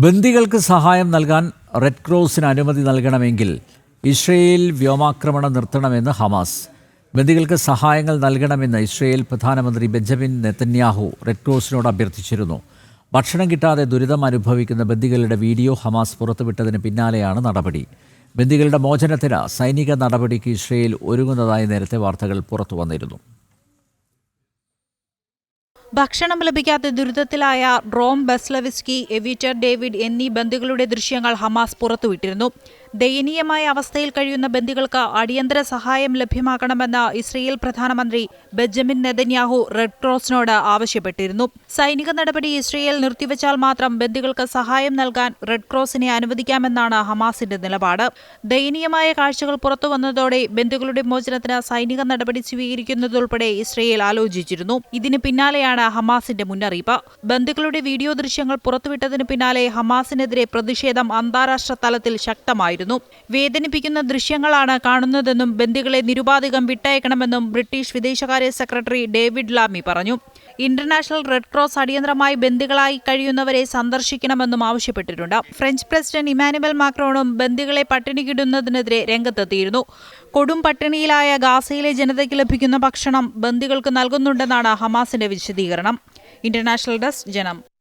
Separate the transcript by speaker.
Speaker 1: ബന്ദികൾക്ക് സഹായം നൽകാൻ റെഡ് ക്രോസിന് അനുമതി നൽകണമെങ്കിൽ ഇസ്രയേൽ വ്യോമാക്രമണം നിർത്തണമെന്ന് ഹമാസ്. ബന്ദികൾക്ക് സഹായങ്ങൾ നൽകണമെന്ന് ഇസ്രയേൽ പ്രധാനമന്ത്രി ബെഞ്ചമിൻ നെതന്യാഹു റെഡ് ക്രോസിനോട് അഭ്യർത്ഥിച്ചിരുന്നു. ഭക്ഷണം കിട്ടാതെ ദുരിതം അനുഭവിക്കുന്ന ബന്ദികളുടെ വീഡിയോ ഹമാസ് പുറത്തുവിട്ടതിന് പിന്നാലെയാണ് നടപടി. ബന്ദികളുടെ മോചനത്തിന് സൈനിക നടപടിക്ക് ഇസ്രയേൽ ഒരുങ്ങുന്നതായി നേരത്തെ വാർത്തകൾ പുറത്തു വന്നിരുന്നു.
Speaker 2: ഭക്ഷണം ലഭിക്കാത്ത ദുരിതത്തിലായ റോം ബെസ്ലവിസ്കി, എവിറ്റർ ഡേവിഡ് എന്നീ ബന്ദികളുടെ ദൃശ്യങ്ങൾ ഹമാസ് പുറത്തുവിട്ടിരുന്നു. ദയനീയമായ അവസ്ഥയിൽ കഴിയുന്ന ബന്ദികൾക്ക് അടിയന്തര സഹായം ലഭ്യമാക്കണമെന്ന് ഇസ്രയേൽ പ്രധാനമന്ത്രി ബെഞ്ചമിൻ നെതന്യാഹു റെഡ് ക്രോസിനോട് ആവശ്യപ്പെട്ടിരുന്നു. സൈനിക നടപടി ഇസ്രയേൽ നിർത്തിവച്ചാൽ മാത്രം ബന്ദികൾക്ക് സഹായം നൽകാൻ റെഡ് ക്രോസിനെ അനുവദിക്കാമെന്നാണ് ഹമാസിന്റെ നിലപാട്. ദയനീയമായ കാഴ്ചകൾ പുറത്തുവന്നതോടെ ബന്ദികളുടെ മോചനത്തിന് സൈനിക നടപടി സ്വീകരിക്കുന്നതുൾപ്പെടെ ഇസ്രയേൽ ആലോചിച്ചിരുന്നു. ഇതിന് പിന്നാലെയാണ് ഹമാസിന്റെ മുന്നറിയിപ്പ്. ബന്ദികളുടെ വീഡിയോ ദൃശ്യങ്ങൾ പുറത്തുവിട്ടതിന് പിന്നാലെ ഹമാസിനെതിരെ പ്രതിഷേധം അന്താരാഷ്ട്ര തലത്തിൽ ശക്തമായിരുന്നു. വേദനിപ്പിക്കുന്ന ദൃശ്യങ്ങളാണ് കാണുന്നതെന്നും ബന്ദികളെ നിരുപാധികം വിട്ടയക്കണമെന്നും ബ്രിട്ടീഷ് വിദേശകാര്യ സെക്രട്ടറി ഡേവിഡ് ലാമി പറഞ്ഞു. ഇന്റർനാഷണൽ റെഡ് ക്രോസ് അടിയന്തരമായി ബന്ദികളായി കഴിയുന്നവരെ സന്ദർശിക്കണമെന്നും ആവശ്യപ്പെട്ടിട്ടുണ്ട്. ഫ്രഞ്ച് പ്രസിഡന്റ് ഇമാനുവൽ മാക്രോണും ബന്ദികളെ പട്ടിണിക്കിടുന്നതിനെതിരെ രംഗത്തെത്തിയിരുന്നു. കൊടും പട്ടിണിയിലായ ഗാസയിലെ ജനതയ്ക്ക് ലഭിക്കുന്ന ഭക്ഷണം ബന്ദികൾക്ക് നൽകുന്നുണ്ടെന്നാണ് ഹമാസിന്റെ വിശദീകരണം. ഇന്റർനാഷണൽ ഡെസ്ക്, ജനം.